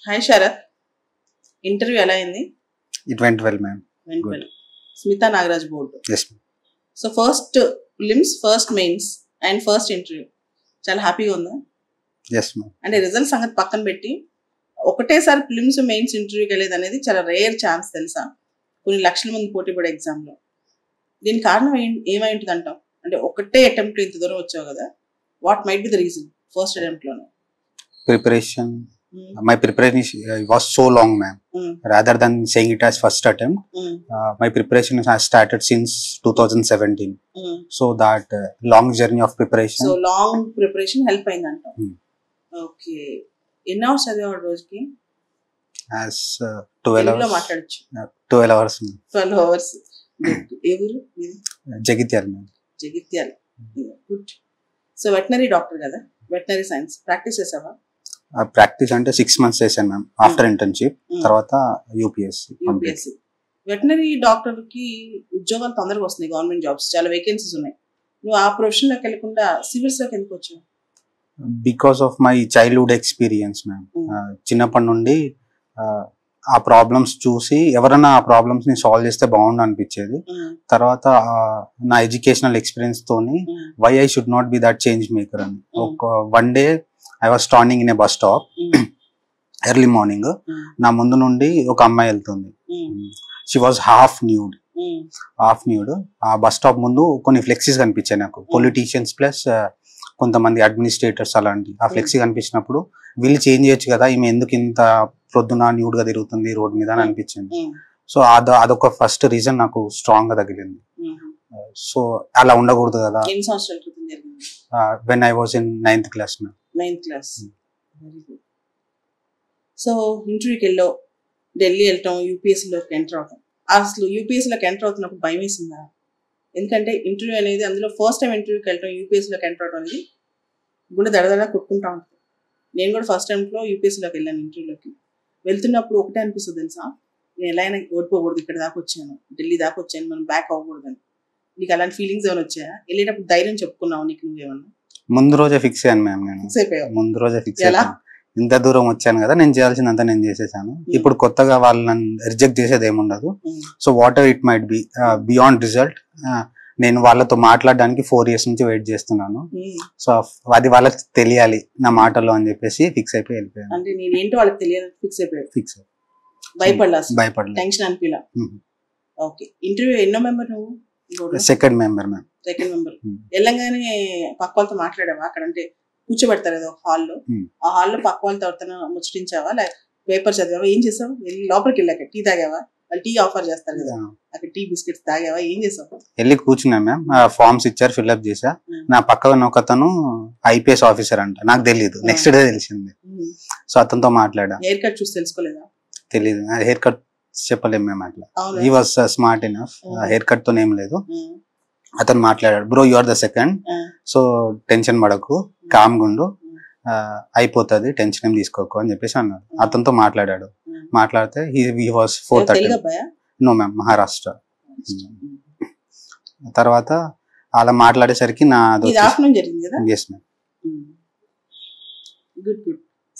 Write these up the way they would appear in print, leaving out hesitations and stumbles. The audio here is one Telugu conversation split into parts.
హాయ్ శరత్, ఇంటర్వ్యూ ఎలా అయింది? It went well, ma'am. Went Good. well. Smita Nagaraj board. Yes, ma'am. So first prelims, first mains and first interview చాలా హ్యాపీగా ఉందా? Yes, ma'am. అంటే రిజల్ట్ సంగతి పక్కన పెట్టి ఒకటేసారి ప్రిలిమ్స్ మెయిన్స్ ఇంటర్వ్యూకి వెళ్ళేది అనేది చాలా రేర్ ఛాన్స్ తెలుసా? కొన్ని లక్షల మంది పోటీ పడే ఎగ్జామ్లో. దీని కారణం ఏమై ఉంటుంది అంటావు? అంటే ఒకటే అటెంప్ట్లో ఇంత దూరం వచ్చావు కదా, what might be the reason first అటెంప్ట్లోనే? Preparation. My preparation was so long, ma'am. Rather than saying it as first attempt, my preparation has started since 2017. So that long journey of preparation. So long preparation help అయింది అంటావు. ఓకే, ఎన్ని అవర్స్ చదివాడు రోజుకి? As 12 hours. మాట్లాడచ్చు. 12 hours. 12 అవర్స్. ఏ ఊరు? Jagityal, ma'am. Jagtial. Good. So veterinary doctor కదా, వెటనరీ సైన్స్ ప్రాక్టీస్ చేసావా? ప్రాక్టీస్ అంటే 6 months చేశాను మ్యామ్ ఆఫ్టర్ ఇంటర్న్షిప్. తర్వాత యూపీఎస్సీ. వెటనరీ డాక్టర్ కి ఉద్యోగాలు తొందరగా వస్తున్నాయి, గవర్నమెంట్ జాబ్స్ చాలా వేకెన్సీస్ ఉన్నాయి. నువ్వు ఆ ప్రొఫెషన్ లోకి వెళ్ళకుండా సివిల్స్ లోకి ఎందుకు వచ్చావు? Because of my childhood experience ma'am. చిన్నప్పటి నుండి ఆ ప్రాబ్లమ్స్ చూసి ఎవరైనా ఆ ప్రాబ్లమ్స్ ని సాల్వ్ చేస్తే బాగుండు అనిపించేది. తర్వాత నా ఎడ్యుకేషనల్ ఎక్స్పీరియన్స్ తోని why I should not be that change maker అని. One day I was standing in a bus stop early morning. నా ముందు నుండి ఒక అమ్మాయి వెళ్తుంది. She was half nude. ఆ బస్ స్టాప్ ముందు కొన్ని ఫ్లెక్సీస్ కనిపించాయి నాకు, పొలిటీషియన్స్ ప్లస్ కొంతమంది అడ్మినిస్ట్రేటర్స్ అలాంటి. ఆ ఫ్లెక్సీ కనిపించినప్పుడు వీళ్ళు చేంజ్ చేయొచ్చు కదా, ఈమె ఎందుకు ఇంత ప్రొద్దున న్యూడ్ గా తిరుగుతుంది రోడ్ మీద అని అనిపించింది. సో అదొక ఫస్ట్ రీజన్ నాకు స్ట్రాంగ్ గా తగిలింది. సో అలా ఉండకూడదు కదా. when I was in 9th class. 9th class. Very good. So ఇంటర్వ్యూకి వెళ్ళావు, ఢిల్లీ వెళ్ళటం, యూపీఎస్సీలోకి ఎంటర్ అవటం. అసలు యూపీఎస్సీలోకి ఎంటర్ అవుతున్నప్పుడు భయం వేసిందా? ఎందుకంటే ఇంటర్వ్యూ అనేది, అందులో ఫస్ట్ టైం ఇంటర్వ్యూకి వెళ్ళటం, యూపీఎస్సీలోకి ఎంటర్ అవటం అనేది గుండె దడదడ కొట్టుకుంటా ఉంటుంది. నేను కూడా ఫస్ట్ టైంలో యూపీఎస్సీలోకి వెళ్ళాను. ఇంటర్వ్యూలోకి వెళ్తున్నప్పుడు ఒకటే అనిపిస్తుంది తెలుసా, నేను ఎలా అయినా ఓడిపోకూడదు, ఇక్కడ దాకా వచ్చాను, ఢిల్లీ దాకా వచ్చాను, మనం బ్యాక్ అవ్వకూడదని. నీకు అలాంటి ఫీలింగ్స్ ఏమైనా వచ్చాయా? వెళ్ళేటప్పుడు ధైర్యం చెప్పుకున్నావు నీకు నువ్వేమన్నా? ముందు రోజే ఫిక్స్ అయ్యాను మ్యామ్. నేను ముందు రోజే ఫిక్స్ అయ్యాను, ఇంత దూరం వచ్చాను కదా, నేను చేయాల్సిందంతా నేను చేసేసాను. ఇప్పుడు కొత్తగా వాళ్ళు నన్ను రిజెక్ట్ చేసేది ఏముండదు. So what ever it might be beyond result, నేను వాళ్ళతో మాట్లాడడానికి 4 years నుంచి వెయిట్ చేస్తున్నాను. సో అది వాళ్ళకి తెలియాలి నా మాటలో అని చెప్పేసి ఫిక్స్ అయిపోయి వెళ్ళిపోయాను. అంటే నేనేంటో వాళ్ళకి తెలియాలి, ఫిక్స్ అయిపోయాడు. ఫిక్స్ భయపడలేదు, టెన్షన్ అనిపిలా. ఓకే, ఇంటర్వ్యూ ఎన్నో మెంబర్ నువ్వు? Second member ma'am. Second member. వెళ్ళంగానే పక్క వాళ్ళతో మాట్లాడావా? అక్కడ అంటే కూర్చోబెడతారు కదా ఒక హాల్లో, ఆ హాల్లో పక్క వాళ్ళతో ఎవరితో ముచ్చటించావా, లేక పేపర్ చదివావా, ఏం చేసావు? వెళ్ళి లోపలికి వెళ్ళాక టీ తాగావా? వాళ్ళు టీ ఆఫర్ చేస్తారు కదా, అక్కడ టీ బిస్కెట్స్ తాగావా, ఏం చేసావు? వెళ్ళి కూర్చున్నా మ్యామ్. ఫార్మ్స్ ఇచ్చారు, ఫిల్అప్ చేసా. నా పక్కన ఒకతను ఐపీఎస్ ఆఫీసర్ అంట, నాకు తెలియదు, నెక్స్ట్ డే తెలిసింది. సో అతనితో మాట్లాడా. హెయిర్ కట్ చూసి తెలుసుకోలేదా? తెలియదు, హెయిర్ కట్ చెప్పలేము మేము అట్లా. He was smart enough, hair cut తో ఏం లేదు. అతను మాట్లాడాడు, bro you are the second, so tension పడకు, కామ్ గుండు, అయిపోతుంది, టెన్షన్ ఏం తీసుకోకు అని చెప్పేసి అన్నాడు. అతనితో మాట్లాడాడు. మాట్లాడితే he was 4th attempt. No ma'am, Maharashtra. తర్వాత అలా మాట్లాడేసరికి నా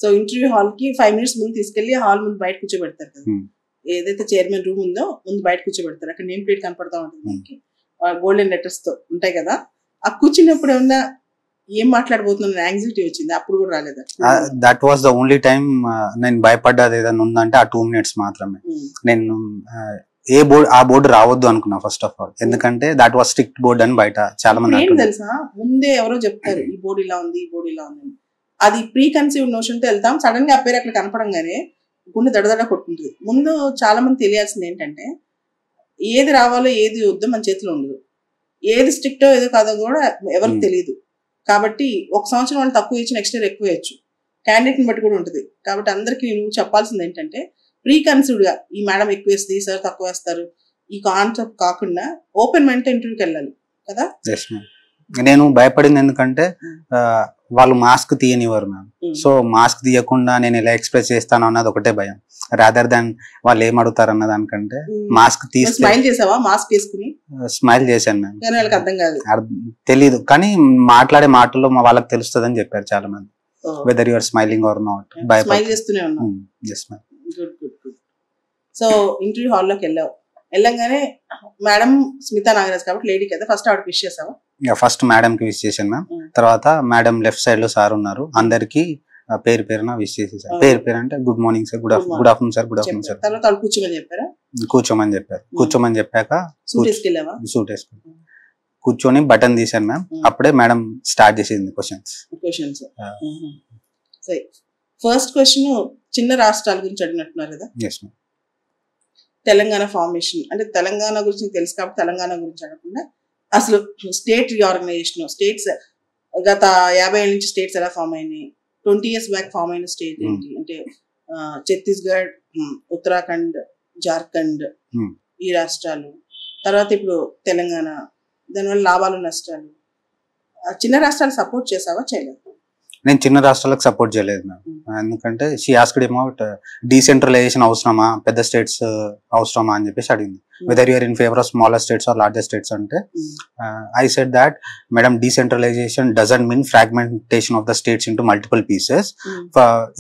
సో ఇంటర్వ్యూ హాల్ కి 5 minutes ముందు తీసుకెళ్లి హాల్ ముందు బయట కూర్చోబెడతారు కదా, ఏదైతే చైర్మన్ రూమ్ ఉందో ముందు బయట కూర్చోబెడతారు. అక్కడ నేమ్ ప్లేట్ కనపడతా ఉంటుంది మనకి, గోల్డెన్ లెటర్స్ తో ఉంటాయి కదా. ఆ కూర్చున్నప్పుడు ఏమన్నా ఏం మాట్లాడబోతున్నా యాంగ్జైటీ వచ్చింది? అప్పుడు కూడా రాలేదా? That was the only time నేను భయపడ్డది ఏదైనా ఉందంటే ఆ 2 minutes మాత్రమే. నేను ఆ బోర్డు రావద్దు అనుకున్నా ఫస్ట్ ఆఫ్ ఆల్, ఎందుకంటే దాట్ వాస్ స్ట్రిక్ట్ బోర్డ్ అని బయట చాలా మంది. ఏం తెలుసా, ముందే ఎవరో చెప్తారు ఈ బోర్డు ఇలా ఉంది, ఈ బోర్డు ఇలా ఉంది. అది ప్రీ కన్సీవ్డ్ నోషన్ తో వెళ్తాం, సడన్ గా ఆ పేరు అక్కడ కనపడంగానే గుండె దడదడ కొట్టుకుంటుంది. ముందు చాలా మంది తెలియాల్సింది ఏంటంటే, ఏది రావాలో ఏది వద్దో మన చేతిలో ఉండదు, ఏది స్ట్రిక్టో ఏదో కాదో కూడా ఎవరికి తెలియదు. కాబట్టి 1 సంవత్సరం వాళ్ళు తక్కువ ఇచ్చి నెక్స్ట్ ఇయర్ ఎక్కువ ఇవ్వచ్చు, క్యాండిడేట్ని బట్టి కూడా ఉంటుంది. కాబట్టి అందరికి నువ్వు చెప్పాల్సింది ఏంటంటే, ప్రీ కన్సీవ్డ్ గా ఈ మేడం ఎక్కువ వేస్తుంది, సార్ తక్కువ వేస్తారు, ఈ కాన్సెప్ట్ కాకుండా ఓపెన్ మైండ్ ఇంటర్వ్యూకి వెళ్ళాలి కదా. నేను భయపడింది ఎందుకంటే వాళ్ళు మాస్క్ తీయనివ్వరు మ్యామ్. సో మాస్క్ తీయకుండా నేను ఎలా ఎక్స్ప్రెస్ చేస్తాను అన్నది ఒకటే భయం, రాదర్ దాన్ వాళ్ళు ఏం అడుగుతారు అన్న దానికంటే. మాస్క్ తీసి స్మైల్ చేసావా? మాస్క్ వేసుకుని స్మైల్ చేశాను మ్యామ్. వాళ్ళకి అర్థం కాదు, తెలీదు, కానీ మాట్లాడే మాటల్లో వాళ్ళకి తెలుస్తుంది అని చెప్పారు చాలా మంది. Whether you are smiling or not. Smile చేస్తూనే ఉన్నావు. Yes ma'am. Good good good. So interview హాల్లోకి వెళ్ళంగానే మేడం స్మితా నాగరాజ్ కాబట్టి లేడీ కదా, ఫస్ట్ ఆవిడకి విష్ చేసావా? ఫస్ట్ మేడం కి విష్ చేశాను మ్యామ్. తర్వాత మేడం లెఫ్ట్ సైడ్ లో సార్ ఉన్నారు, అందరికి పేరు పేరున విష్ చేసేసారు. పేరు అంటే good morning sir, good afternoon sir, good afternoon sir. తర్వాత కూర్చోమని చెప్పారా? కూర్చోమని చెప్పాక సూట్ వేసుకుని కూర్చొని బటన్ తీశాను మ్యామ్. అప్పుడే మేడం స్టార్ట్ చేసింది క్వశ్చన్స్. ఫస్ట్ క్వశ్చన్ చిన్న రాష్ట్రాల గురించి అడిగినట్టున్నారు కదా. Yes ma'am. తెలంగాణ ఫార్మేషన్ అంటే తెలంగాణ గురించి తెలుసు కాబట్టి తెలంగాణ గురించి అడగకుండా అసలు స్టేట్ రీఆర్గనైజేషన్, స్టేట్స్ గత 50 ఏళ్ళ నుంచి స్టేట్స్ ఎలా ఫామ్ అయినాయి, 20 years బ్యాక్ ఫామ్ అయిన స్టేట్ ఏంటి అంటే ఛత్తీస్గఢ్, ఉత్తరాఖండ్, జార్ఖండ్ ఈ రాష్ట్రాలు, తర్వాత ఇప్పుడు తెలంగాణ, దానివల్ల లాభాలు నష్టాలు. చిన్న రాష్ట్రాలు సపోర్ట్ చేసావా చేయలేదు? నేను చిన్న రాష్ట్రాలకు సపోర్ట్ చేయలేదు మ్యామ్. ఎందుకంటే షీ ఆస్క్డ్ అబౌట్ డీసెంట్రలైజేషన్ అవసరమా, పెద్ద స్టేట్స్ అవసరమా అని చెప్పేసి అడిగింది. Whether you are in favour of smaller states or larger states అంటే I said that madam decentralisation doesn't mean fragmentation of the states into multiple pieces.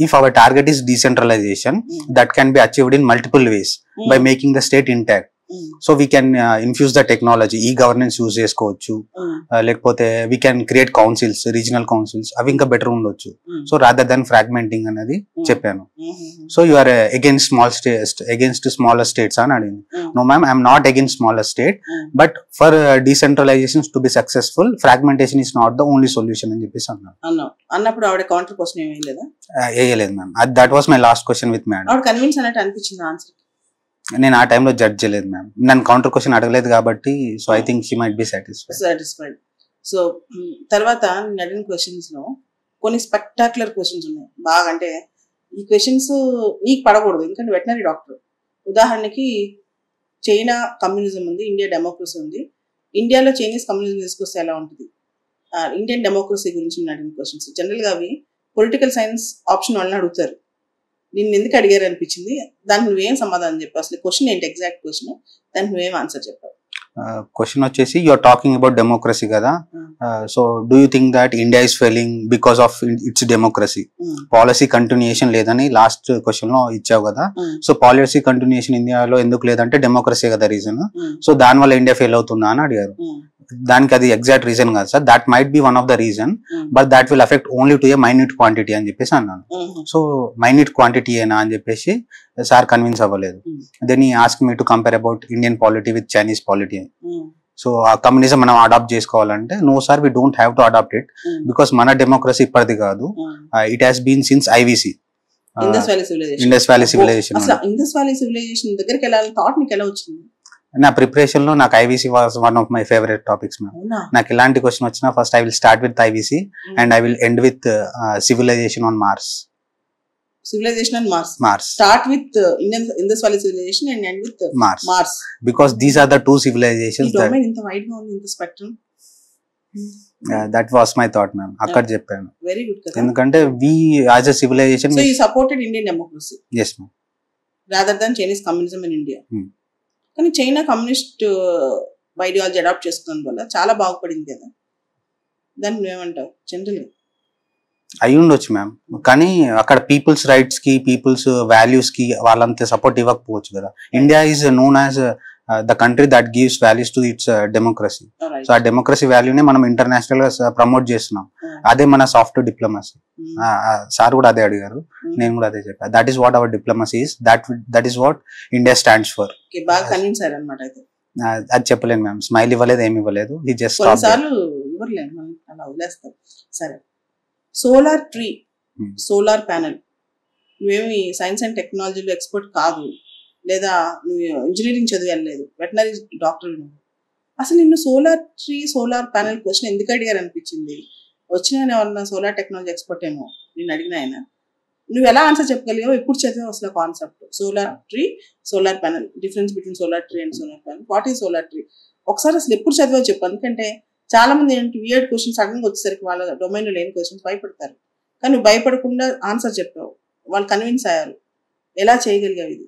If our target is decentralisation that can be achieved in multiple ways by making the state intact. So we can infuse the technology, e governance use చేసుకోవచ్చు, లేకపోతే we can create councils, regional councils, అవి ఇంకా బెటర్ ఉండొచ్చు. సో రాదర్ దెన్ ఫ్రాగ్మెంటింగ్ అనేది చెప్పాను. So you are against smaller states అని అడిగింది. No ma'am, I'm not against smaller state, but for decentralization to be successful fragmentation is not the only solution అని చెప్పేసి అన్నప్పుడు ఆవిడ కౌంటర్ క్వశ్చన్ ఏమీ లేదా? వేయలేదు ma'am. That was my last question with madam. ఆవిడ కన్విన్స్ అన్నట్టు అనిపించింది ఆన్సర్? నేను ఆ టైంలో జడ్జ్ చేయలేదు మ్యామ్, నన్ను కౌంటర్ క్వశ్చన్ అడగలేదు కాబట్టి. So I think she might be satisfied. So తర్వాత నేను అడిగిన క్వశ్చన్స్ లో కొన్ని స్పెక్టాక్యులర్ క్వశ్చన్స్ ఉన్నాయి బాగా. అంటే ఈ క్వశ్చన్స్ నీకు పడకూడదు, ఎందుకంటే వెటనరీ డాక్టర్. ఉదాహరణకి చైనా కమ్యూనిజం ఉంది, ఇండియా డెమోక్రసీ ఉంది. ఇండియాలో చైనీస్ కమ్యూనిజం తీసుకొస్తే ఎలా ఉంటుంది, ఇండియన్ డెమోక్రసీ గురించి నేను అడిగిన క్వశ్చన్స్. జనరల్గా అవి పొలిటికల్ సైన్స్ ఆప్షన్ వాళ్ళని అడుగుతారు. నిన్ను ఎందుకు అడిగారు అనిపించింది, దానికి నువ్వేం సమాధానం చెప్పావు? అసలు క్వశ్చన్ ఏంటి, ఎగ్జాక్ట్ క్వశ్చన్, దానికి నువ్వేం ఆన్సర్ చెప్పావు? క్వశ్చన్ వచ్చేసి you are talking about democracy కదా, so do you think that India is failing because of its democracy? Policy continuation లేదని లాస్ట్ క్వశ్చన్ లో ఇచ్చావు కదా. సో పాలసీ కంటిన్యూషన్ ఇండియాలో ఎందుకు లేదంటే డెమోక్రసీ కదా రీజన్. సో దాని వల్ల ఇండియా ఫెయిల్ అవుతుందా అని అడిగారు. దానికి అది ఎగ్జాక్ట్ రీజన్ కాదు sir, that might be one of the reason, but that will affect only to a minute quantity అని చెప్పేసి అన్నాను. సో మైన్యూట్ క్వాంటిటీ ఏనా అని చెప్పేసి సార్ కన్విన్స్ అవ్వలేదు. Then he ask me to compare about Indian polity with Chinese polity. So ఆ కమ్యూనిజం మనం అడాప్ట్ చేసుకోవాలంటే no sir, we don't have to adapt it because మన డెమోక్రసీ ఇప్పటిది కాదు, it has been since IVC, Indus valley civilization. Indus valley civilization దగ్గరికి వెళ్ళాలని థాట్ నీకు ఎలా వచ్చింది? నా ప్రిపరేషన్ లో నాకు IVC was one of my favourite topics ma'am. నాకు ఎలాంటి క్వశ్చన్ వచ్చినా first I will start with IVC and I will end with civilization on Mars. Civilization on Mars. Start with Indus Valley civilization and end with Mars. Because these are the two civilizations. The domain inta wide ga undi, inta spectrum. That was my thought, ma'am. Akkad cheppanu. Very good kada. Endukante we as a civilization. So you supported Indian democracy. Yes, ma'am. Rather than Chinese communism in India. Kani China communist ideology adopt chestunna valla chaala baaguppadindi kada. Then nuevantavu generally? అయి ఉండొచ్చు మ్యామ్, కానీ అక్కడ పీపుల్స్ రైట్స్ కి, పీపుల్స్ వాల్యూస్ కి వాళ్ళంత సపోర్ట్ ఇవ్వకపోవచ్చు కదా. India is known as the country that gives values to it's democracy. So ఆ డెమోక్రసీ వాల్యూని మనం ఇంటర్నేషనల్ గా ప్రమోట్ చేస్తున్నాం. అదే మన సాఫ్ట్ డిప్లొమసీ. సార్ కూడా అదే అడిగారు, నేను కూడా అదే చెప్పాను. That is what our diplomacy is, that is what India stands for. అది చెప్పలేను మ్యామ్, స్మైల్ ఇవ్వలేదు, ఏమి ఇవ్వలేదు. ఈ జస్ట్ సరే, సోలార్ ట్రీ, సోలార్ ప్యానెల్, నువ్వేమి సైన్స్ అండ్ టెక్నాలజీలో ఎక్స్పర్ట్ కాదు, లేదా నువ్వు ఇంజనీరింగ్ చదివేయలేదు, వెటనరీ డాక్టర్ నువ్వు. అసలు నిన్ను solar tree, solar panel question ఎందుకు అడిగారు అనిపించింది? వచ్చిన ఎవరన్నా సోలార్ టెక్నాలజీ ఎక్స్పర్ట్ ఏమో నేను అడిగిన ఆయన, నువ్వు ఎలా ఆన్సర్ చెప్పగలిగావు? ఎప్పుడు చదివావు అసలు concept solar tree, solar panel, difference between solar tree and solar panel, what is solar tree? ఒకసారి అసలు ఎప్పుడు చదివావు చెప్పు. ఎందుకంటే చాలా మంది ఏంటి వియర్డ్ క్వశ్చన్స్ సడన్గా వచ్చేసరికి వాళ్ళ డొమైన్లో లేని క్వశ్చన్స్ భయపడతారు. కానీ నువ్వు భయపడకుండా ఆన్సర్ చెప్పావు, వాళ్ళు కన్విన్స్ అయ్యారు. ఎలా చేయగలిగావు ఇది?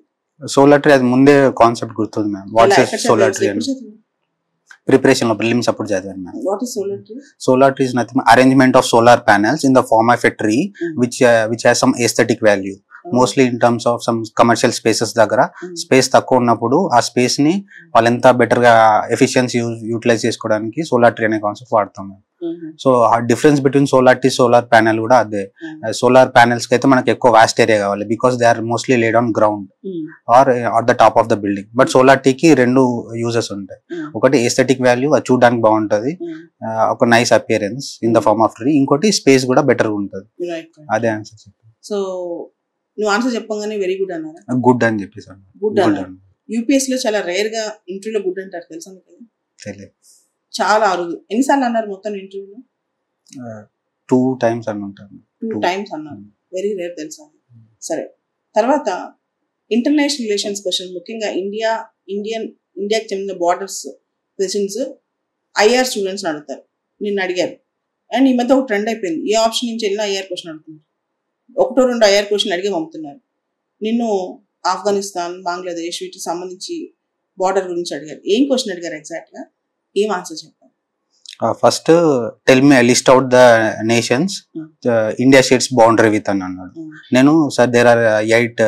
సోలార్ ట్రీ అది ముందే కాన్సెప్ట్ గుర్తుంది ma'am. What is solar tree? Preparation లో ప్రిలిమ్స్ అప్పుడు చదివాను ma'am. What is solar tree? Solar tree is nothing arrangement of solar panels in the form of a tree which has some aesthetic value. Mostly in terms of some commercial spaces దగ్గర స్పేస్ తక్కువ ఉన్నప్పుడు ఆ స్పేస్ ని వాళ్ళు ఎంత బెటర్ గా ఎఫిషియన్సీ యూటిలైజ్ చేసుకోవడానికి సోలార్ ట్రీ అనే కాన్సెప్ట్ వాడతాం. సో ఆ difference between solar tree solar panel కూడా అదే. సోలార్ ప్యానెల్స్ కి అయితే మనకి ఎక్కువ వాస్ట్ ఏరియా కావాలి because they are mostly laid on ground or the top of the building. But solar ట్రీకి రెండు యూజెస్ ఉంటాయి. ఒకటి ఎస్థెటిక్ వాల్యూ, అది చూడడానికి బాగుంటది, ఒక nice appearance in the form of tree. ఇంకోటి స్పేస్ కూడా బెటర్ ఉంటుంది. అదే ఆన్సర్. సో నువ్వు ఆన్సర్ చెప్పగానే వెరీ గుడ్ అన్నారా? గుడ్ అని చెప్పేసాను. గుడ్ అన్నారు. యూపీఎస్ లో చాలా రేర్ గా ఇంటర్వ్యూలో గుడ్ అంటారు, తెలుసా మీకు? తెలియదు. చాలా అరుదు. ఎన్నిసార్లు అన్నారు మొత్తం ఇంటర్వ్యూలో? 2 times అని ఉంటాను. 2 times అన్నారు. వెరీ రేర్ తెలుసా? సరే, తర్వాత ఇంటర్నేషనల్ రిలేషన్స్ క్వశ్చన్, ముఖ్యంగా ఇండియాకి చెందిన బార్డర్స్ క్వశ్చన్స్ ఐఆర్ స్టూడెంట్స్ అడుగుతారు. నిన్ను అడిగారు అండ్ ఈ మధ్య ఒక ట్రెండ్ అయిపోయింది. ఏ ఆప్షన్ నుంచి వెళ్ళినా ఐఆర్ క్వశ్చన్ అడుగుతున్నారు. 1-2 ఐఆర్ క్వశ్చన్ అడిగి పంపుతున్నారు. నిన్ను ఆఫ్ఘనిస్తాన్, బంగ్లాదేశ్ వీటికి సంబంధించి బార్డర్ గురించి అడిగారు. ఏం క్వశ్చన్ అడిగారు ఎగ్జాక్ట్ గా? ఏం ఆన్సర్ చెప్పారు? First tell me list out the nations India shares boundary with అని అన్నాడు. నేను sir there are 8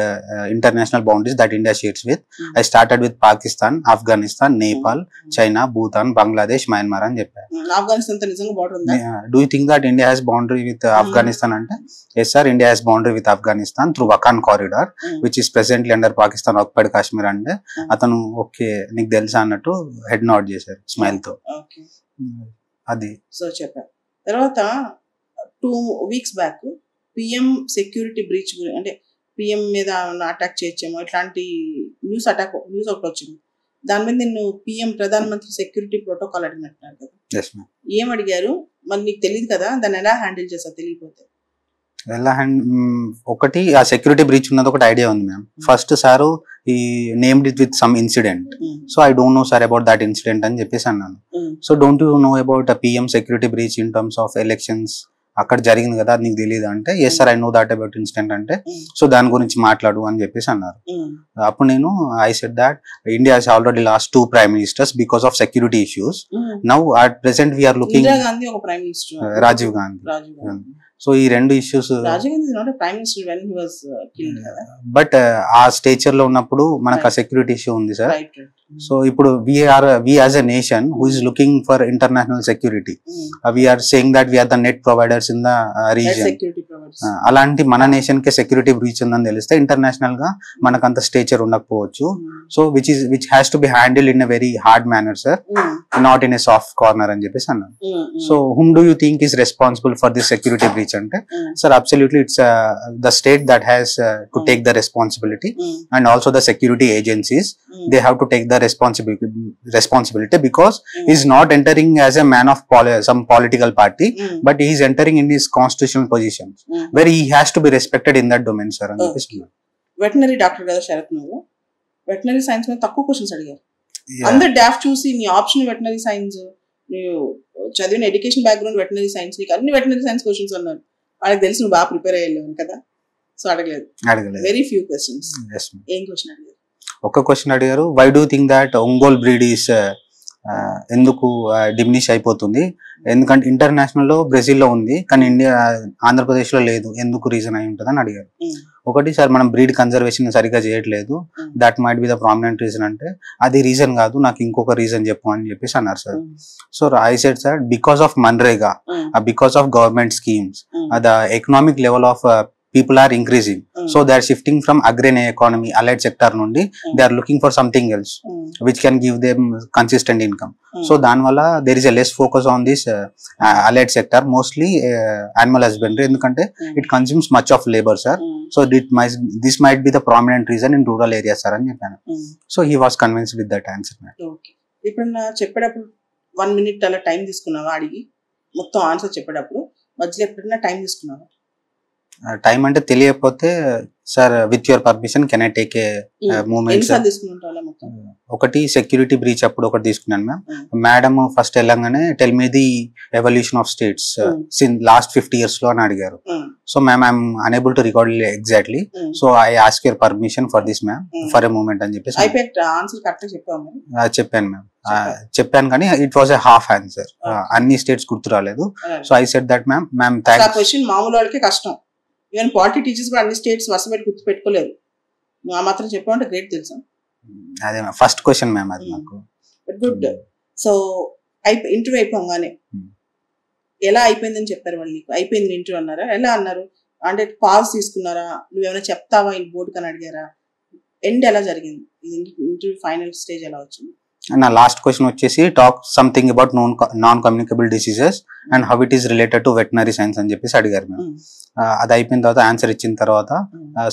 international boundaries that India shares with. I started with Pakistan, Afghanistan, Nepal, China, Bhutan, Bangladesh, Myanmar అని చెప్పారు. ఆఫ్ఘనిస్తాన్ తో నిజంగా బౌండరీ ఉందా? Do you think that India has boundary with Afghanistan అంటే yes sir, India has boundary with Afghanistan through Wakhan corridor which is presently under Pakistan occupied Kashmir అంటే అతను ఓకే నీకు తెలుసా అన్నట్టు హెడ్ నోట్ చేశారు స్మైల్ తో. అది సో చెప్పారు. తర్వాత 2 weeks back PM security breach అంటే పిఎం మీద అటాక్ చేయొచ్చేమో ఇట్లాంటి న్యూస్ ఒకటి వచ్చింది. దాని మీద నిన్ను పిఎం ప్రధానమంత్రి సెక్యూరిటీ ప్రోటోకాల్ అడిగినట్టున్నారు కదా? ఏం అడిగారు? మరి నీకు తెలియదు కదా, దాన్ని ఎలా హ్యాండిల్ చేస్తావు తెలియకపోతే? ఎలా ఒకటి ఆ సెక్యూరిటీ బ్రీచ్ ఉన్నది ఒకటి ఐడియా ఉంది ma'am. First sir he named it with some incident. So I don't know sir about that incident అని చెప్పేసి అన్నాను. So don't you know about PM security breach in terms of elections అక్కడ జరిగింది కదా, నీకు తెలియదు అంటే yes sir I know that about incident అంటే సో దాని గురించి మాట్లాడు అని చెప్పేసి అన్నారు. అప్పుడు నేను I said that India has already lost 2 prime ministers because of security issues. Now at present we're looking Rajiv Gandhi. So ఈ 2 ఇష్యూస్ బట్ ఆ స్టేచర్ లో ఉన్నప్పుడు మనకు ఆ సెక్యూరిటీ ఇష్యూ ఉంది సార్. సో ఇప్పుడు we as a nation who is looking for international security, we're saying that we're the net providers in the region. అలాంటి మన నేషన్ కి సెక్యూరిటీ బ్రీచ్ ఉందని తెలిస్తే ఇంటర్నేషనల్ గా మనకు అంత స్టేచర్ ఉండకపోవచ్చు. So which has to be handle in a very hard manner sir, not in a soft corner అని చెప్పేసి అన్నాను. So whom do you think is responsible for this security breach అంటే sir absolutely it's the state that has to take the responsibility and also the security agencies they have to take the responsibility because he is not entering as a man of some political party but he is entering in his constitutional positions where he has to be respected in that domain sir. Veterinary doctor కదా శరత్, నువ్వు వెటనరీ సైన్స్ మీద తక్కువ క్వశ్చన్స్ అడిగారు. అందరు డాఫ్ చూసి నీ ఆప్షన్ వెటనరీ సైన్స్, నువ్వు చదివిన ఎడ్యుకేషన్ బ్యాక్గ్రౌండ్ వెటనరీ సైన్స్, నీకు అన్ని వెటనరీ సైన్స్ క్వశ్చన్స్ అన్నారు. వాళ్ళకి తెలిసి నువ్వు బాగా ప్రిపేర్ అయ్యావు కదా, సో అడగలేదు. Very few questions. ఏం క్వశ్చన్ అడిగారు? ఒక క్వశ్చన్ అడిగారు, why do think that Ongole breed is ఎందుకు డిమినిష్ అయిపోతుంది, ఎందుకంటే ఇంటర్నేషనల్ లో బ్రెజిల్లో ఉంది కానీ ఆంధ్రప్రదేశ్ లో లేదు, ఎందుకు రీజన్ అయి ఉంటుంది అని అడిగారు. ఒకటి సార్ మనం బ్రీడ్ కన్జర్వేషన్ సరిగ్గా చేయట్లేదు, that might be the prominent reason అంటే అది రీజన్ కాదు, నాకు ఇంకొక రీజన్ చెప్పు అని చెప్పేసి అన్నారు sir. So I said sir because of MNREGA, because of government schemes, the economic level of people are increasing, so they are shifting from agrarian economy allied sector nundi they are looking for something else which can give them consistent income. So danvalla there is a less focus on this allied sector, mostly animal husbandry, endukante it consumes much of labor sir. So this might be the prominent reason in rural areas sir ani cheppanu. So he was convinced with that answer. Okay, ippudna cheppedappudu 1 minute ala time తీసుకున్నావా అడిగి మొత్తం ఆన్సర్ చెప్పేటప్పుడు మధ్యలో ఎప్పుడైనా టైం తీసుకున్నావా? టైం అంటే తెలియకపోతే sir with your permission can I take a moment. ఒకటి సెక్యూరిటీ బ్రీచ్ అప్పుడు ఒకటి తీసుకున్నాను మ్యామ్. మేడం ఫస్ట్ వెళ్ళంగానే tell me the evolution of states last 50 years లో అని అడిగారు. So ma'am I'm unable to record exactly, so I ask your permission for this ma'am for a moment అని చెప్పేసి ఆన్సర్ కరెక్ట్ చెప్పాము. చెప్పాను మ్యామ్, చెప్పాను కానీ it was a half answer, అన్ని స్టేట్స్ గుర్తు రాలేదు. So I said that ma'am thanks. Question మామూలు వాళ్ళకి కష్టం, ఈవెన్ పాలిటీ టీచర్స్ కూడా అన్ని స్టేట్స్ వరుస పెట్టి గుర్తు పెట్టుకోలేరు. నువ్వు ఆ మాత్రం చెప్పావంటే గ్రేట్ తెలుసా. అదే ఫస్ట్ క్వశ్చన్ మ్యామ్ అది నాకు. గుడ్. సో ఇంటర్వ్యూ అయిపోగానే ఎలా అయిపోయిందని చెప్పారు వాళ్ళు నీకు? అయిపోయింది ఇంటర్వ్యూ అన్నారా? ఎలా అన్నారు? అంటే పాజ్ తీసుకున్నారా? నువ్వేమైనా చెప్తావా ఈ బోర్డు కని అడిగారా? ఎండ్ ఎలా జరిగింది? ఇంటర్వ్యూ ఫైనల్ స్టేజ్ ఎలా వచ్చింది? నా లాస్ట్ క్వశ్చన్ వచ్చేసి talk something about non communicable diseases and how it is related to veterinary science అని చెప్పేసి అడిగారు మ్యామ్. అది అయిపోయిన తర్వాత ఆన్సర్ ఇచ్చిన తర్వాత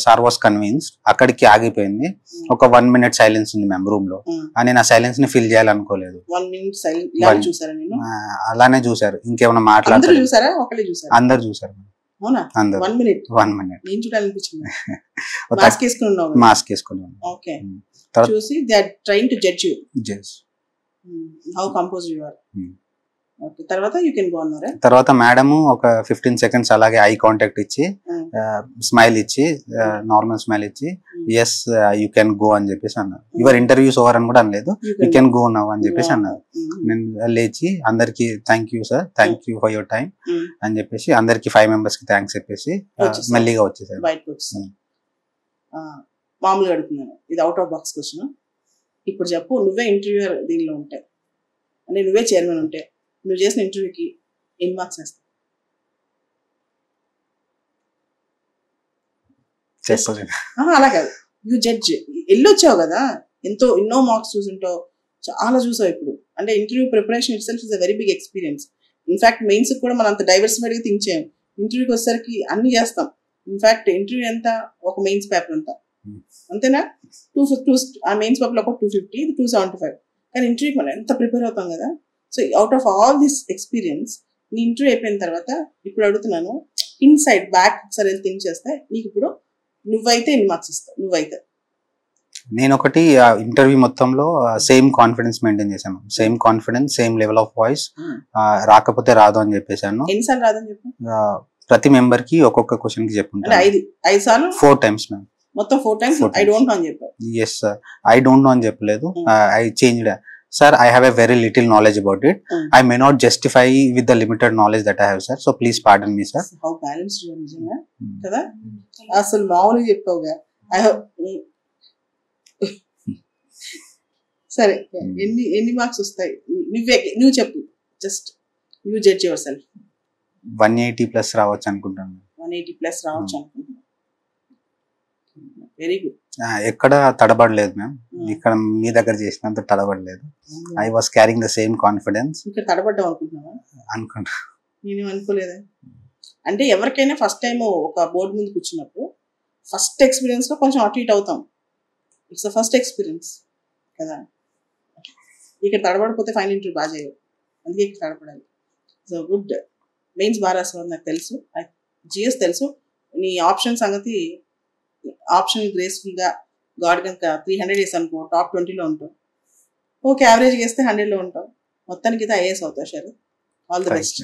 సార్ వాస్ కన్విన్స్డ్, అక్కడికి ఆగిపోయింది. ఒక 1 minute సైలెన్స్ ఉంది మ్యామ్ రూమ్ లో. నేను ఆ సైలెన్స్ ని ఫిల్ చేయాలనుకోలేదు. అలానే చూసారు. ఇంకేమైనా మాట్లాడారు? అందరు చూసారు. అందరు 1 minute మాస్క్ వేసుకున్నాను. చూసి they are trying to judge you. How composed you are. Okay, తర్వాత యూ కెన్ గో అన్నారా? తర్వాత మేడం ఒక 15 seconds అలాగే ఐ కాంటాక్ట్ ఇచ్చి స్మైల్ ఇచ్చి నార్మల్ స్మైల్ ఇచ్చి ఎస్ యూ కెన్ గో అని చెప్పేసి అన్నారు. యువర్ ఇంటర్వ్యూస్ ఓవర్ అని కూడా అనలేదు, యూ కెన్ గో నౌ అని చెప్పేసి అన్నారు. నేను లేచి అందరికి thank you sir, thank you for your time అని చెప్పేసి అందరికి 5 members కి థ్యాంక్స్ చెప్పేసి మెల్లిగా వచ్చేసాను. బయటకు వచ్చేసాను. మామూలుగా అడుగుతున్నాను, ఇది అవుట్ ఆఫ్ బాక్స్ క్వశ్చన్. ఇప్పుడు చెప్పు, నువ్వే ఇంటర్వ్యూయర్ దీనిలో ఉంటాయి అంటే నువ్వే చైర్మన్ ఉంటే నువ్వు చేసిన ఇంటర్వ్యూకి ఎన్ని మార్క్స్ వేస్తావు? అలా కాదు, యూ జడ్జ్. వెళ్ళొచ్చావు కదా, ఎన్నో మార్క్స్ చూసుంటావు, చాలా చూసావు. ఇప్పుడు అంటే interview preparation itself is a very big experience. In fact mains కూడా మనం అంత డైవర్సిఫైడ్గా థింక్ చేయం. ఇంటర్వ్యూకి వచ్చేసరికి అన్ని చేస్తాం. ఇన్ఫాక్ట్ ఇంటర్వ్యూ ఎంత, ఒక మెయిన్స్ పేపర్ అంతా అంతేనా? 250 ఆ మెయిన్స్ పేపర్లో ఒక 250, ఇది 275. కానీ ఇంటర్వ్యూకి మనం ఎంత ప్రిపేర్ అవుతాం కదా. So out of all this experience నీ ఇంటర్వ్యూ అయిపోయిన తర్వాత ఇప్పుడు అడుగుతున్నాను, ఇన్సైడ్ బ్యాక్ ఒకసారి థింక్ చేస్తే నీకు ఇప్పుడు నువ్వైతే ఎన్ని మార్క్స్ ఇస్తావు? నువ్వైతే నేను ఒకటి ఇంటర్వ్యూ మొత్తంలో సేమ్ కాన్ఫిడెన్స్ మెయింటైన్ చేశాను. Same confidence, same level of voice. రాకపోతే రాదు అని చెప్పేసాను. ఎన్నిసార్లు రాదని చెప్పు? ప్రతి మెంబర్ కి ఒక్కొక్క క్వశ్చన్ కి చెప్పుకుంటాను. 5 సార్లు 4 times మ్యామ్. మొత్తం 4 times ఐ డోంట్ నో అని చెప్పాను. Yes sir, I don't know అని చెప్పలేదు. I changed. Sir, I have a very little knowledge about it. I may not justify with the limited knowledge that I have, sir. So please pardon me, sir. How balanced you are, నిజంగా కదా? అసలు మామూలుగా చెప్పావుగా. సరే, ఎన్ని మార్క్స్ వస్తాయి? నువ్వు చెప్పు, just you judge yourself. 180+ రావచ్చు అనుకుంటాను. 180+ రావచ్చు అనుకుంటున్నాను. Very good. ఎక్కడ తడబడలేదు మ్యామ్, ఇక్కడ మీ దగ్గర చేసినంత తడబడలేదు. I was carrying the same confidence. ఇక్కడ తడబడ్డాం అనుకుంటున్నావా? అనుకుంటా. నేను అనుకోలేదా? అంటే ఎవరికైనా ఫస్ట్ టైం ఒక బోర్డు ముందు కూర్చున్నప్పుడు ఫస్ట్ ఎక్స్పీరియన్స్ లో కొంచెం అటు ఇటు అవుతాం. ఇట్స్ ద ఫస్ట్ ఎక్స్పీరియన్స్ కదా. ఇక్కడ తడబడిపోతే ఫైనల్ ఇంటర్వ్యూ బాగా చేయవు, అందుకే ఇక్కడ తడబడాలి. So good. మెయిన్స్ బాగా రాసావు నాకు తెలుసు, జిఎస్ తెలుసు. నీ ఆప్షన్ సంగతి, ఆప్షన్ గ్రేస్ఫుల్ గా గాడ్ కనుక 300 వేసి అనుకో, టాప్ 20లో ఉంటావు. ఓకే, యావరేజ్ వేస్తే 100లో ఉంటావు. మొత్తానికి అయితే ఐఏఎస్ అవుతావు. సరే, ఆల్ ది బెస్ట్.